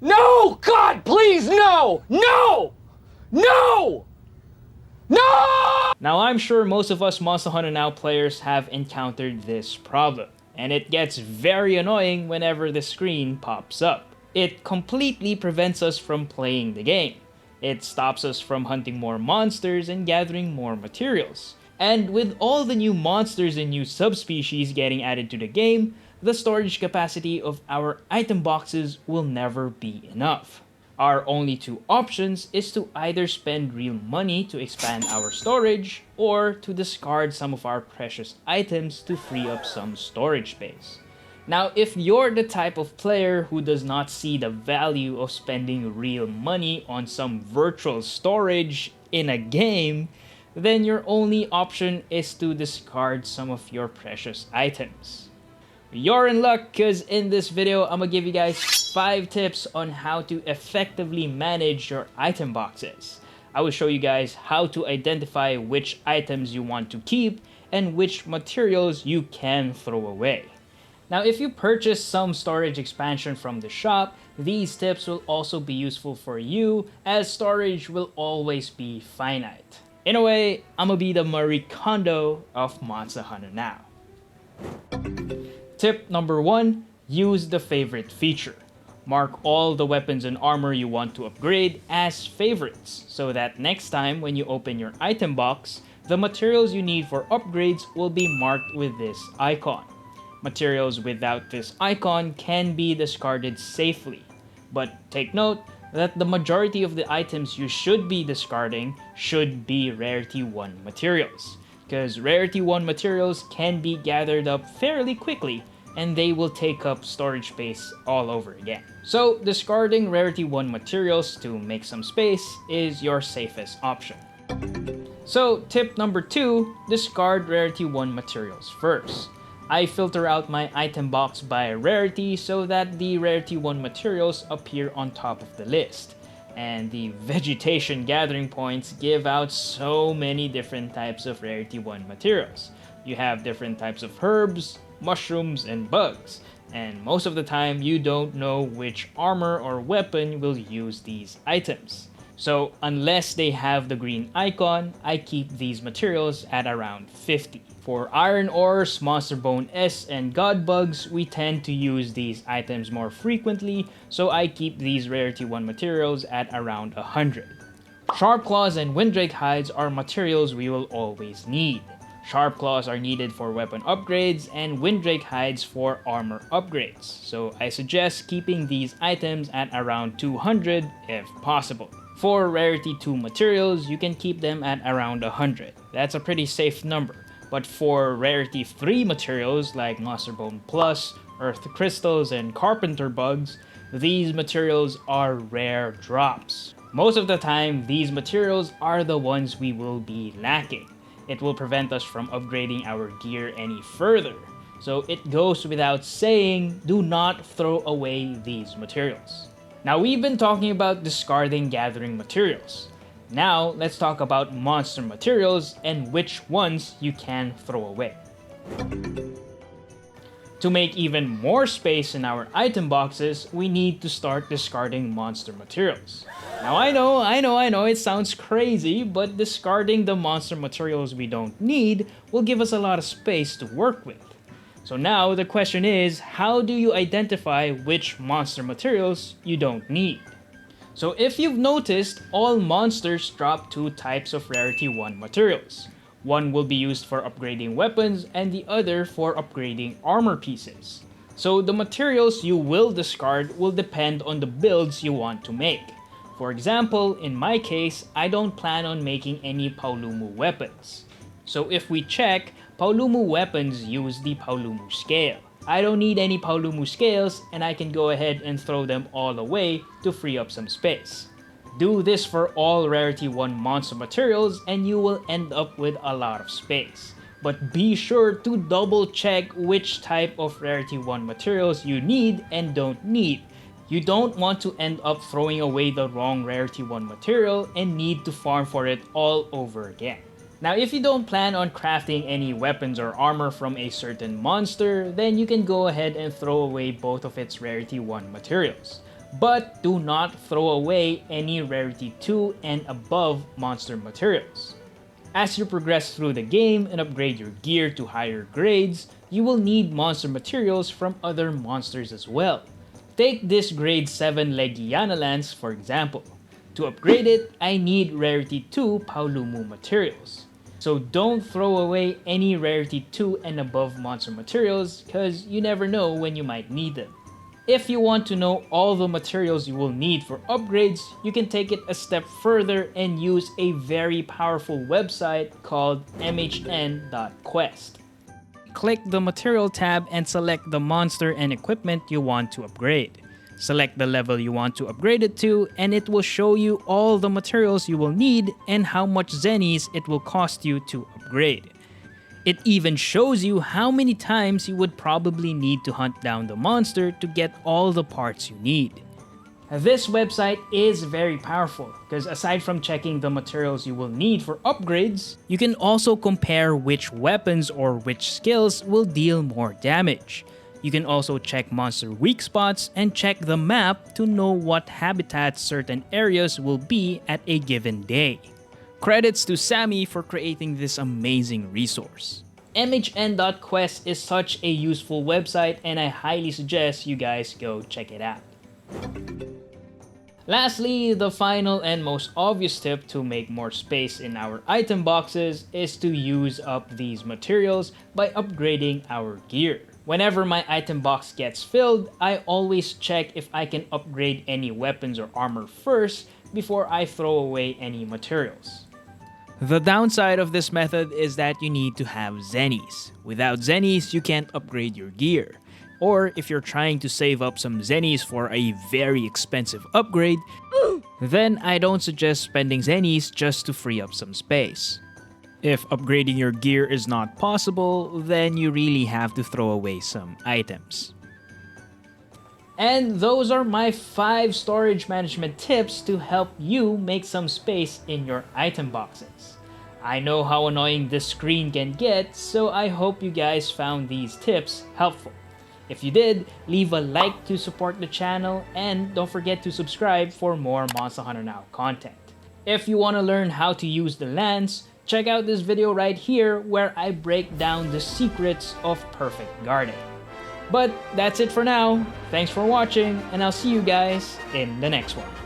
No! God, please, no! No! No! No! Now, I'm sure most of us Monster Hunter Now players have encountered this problem, and it gets very annoying whenever the screen pops up. It completely prevents us from playing the game. It stops us from hunting more monsters and gathering more materials. And with all the new monsters and new subspecies getting added to the game, the storage capacity of our item boxes will never be enough. Our only two options is to either spend real money to expand our storage or to discard some of our precious items to free up some storage space. Now, if you're the type of player who does not see the value of spending real money on some virtual storage in a game, then your only option is to discard some of your precious items. You're in luck, because in this video, I'm gonna give you guys 5 tips on how to effectively manage your item boxes. I will show you guys how to identify which items you want to keep and which materials you can throw away. Now, if you purchase some storage expansion from the shop, these tips will also be useful for you, as storage will always be finite. In a way, I'm gonna be the Marie Kondo of Monster Hunter Now. Tip number 1, use the favorite feature. Mark all the weapons and armor you want to upgrade as favorites, so that next time when you open your item box, the materials you need for upgrades will be marked with this icon. Materials without this icon can be discarded safely, but take note that the majority of the items you should be discarding should be Rarity 1 materials, because Rarity 1 materials can be gathered up fairly quickly and they will take up storage space all over again. So discarding Rarity 1 materials to make some space is your safest option. So tip number 2, discard Rarity 1 materials first. I filter out my item box by rarity so that the Rarity 1 materials appear on top of the list. And the vegetation gathering points give out so many different types of Rarity 1 materials. You have different types of herbs, mushrooms, and bugs. And most of the time, you don't know which armor or weapon will use these items. So unless they have the green icon, I keep these materials at around 50. For iron ores, monster bone S, and god bugs, we tend to use these items more frequently, so I keep these Rarity 1 materials at around 100. Sharp claws and windrake hides are materials we will always need. Sharp claws are needed for weapon upgrades and windrake hides for armor upgrades, so I suggest keeping these items at around 200 if possible. For Rarity 2 materials, you can keep them at around 100. That's a pretty safe number. But for Rarity 3 materials like Monster Bone Plus, Earth Crystals, and Carpenter Bugs, these materials are rare drops. Most of the time, these materials are the ones we will be lacking. It will prevent us from upgrading our gear any further. So it goes without saying, do not throw away these materials. Now, we've been talking about discarding gathering materials. Now, let's talk about monster materials and which ones you can throw away. To make even more space in our item boxes, we need to start discarding monster materials. Now, I know, it sounds crazy, but discarding the monster materials we don't need will give us a lot of space to work with. So now the question is, how do you identify which monster materials you don't need? So if you've noticed, all monsters drop 2 types of Rarity 1 materials. One will be used for upgrading weapons and the other for upgrading armor pieces. So the materials you will discard will depend on the builds you want to make. For example, in my case, I don't plan on making any Paolumu weapons. So if we check, Paolumu weapons use the Paolumu scale. I don't need any Paolumu scales, and I can go ahead and throw them all away to free up some space. Do this for all Rarity 1 monster materials and you will end up with a lot of space. But be sure to double check which type of Rarity 1 materials you need and don't need. You don't want to end up throwing away the wrong Rarity 1 material and need to farm for it all over again. Now, if you don't plan on crafting any weapons or armor from a certain monster, then you can go ahead and throw away both of its Rarity 1 materials. But do not throw away any Rarity 2 and above monster materials. As you progress through the game and upgrade your gear to higher grades, you will need monster materials from other monsters as well. Take this grade 7 Legiana lance for example. To upgrade it, I need Rarity 2 Paolumu materials. So don't throw away any Rarity 2 and above monster materials because you never know when you might need them. If you want to know all the materials you will need for upgrades, you can take it a step further and use a very powerful website called mhn.quest. Click the Material tab and select the monster and equipment you want to upgrade. Select the level you want to upgrade it to, and it will show you all the materials you will need and how much zennies it will cost you to upgrade. It even shows you how many times you would probably need to hunt down the monster to get all the parts you need. This website is very powerful because aside from checking the materials you will need for upgrades, you can also compare which weapons or which skills will deal more damage. You can also check monster weak spots and check the map to know what habitats certain areas will be at a given day. Credits to Sammy for creating this amazing resource. mhn.quest is such a useful website and I highly suggest you guys go check it out. Lastly, the final and most obvious tip to make more space in our item boxes is to use up these materials by upgrading our gear. Whenever my item box gets filled, I always check if I can upgrade any weapons or armor first before I throw away any materials. The downside of this method is that you need to have zennies. Without zennies, you can't upgrade your gear. Or if you're trying to save up some zennies for a very expensive upgrade, then I don't suggest spending zennies just to free up some space. If upgrading your gear is not possible, then you really have to throw away some items. And those are my 5 storage management tips to help you make some space in your item boxes. I know how annoying this screen can get, so I hope you guys found these tips helpful. If you did, leave a like to support the channel and don't forget to subscribe for more Monster Hunter Now content. If you want to learn how to use the lance, check out this video right here where I break down the secrets of perfect guarding. But that's it for now. Thanks for watching, and I'll see you guys in the next one.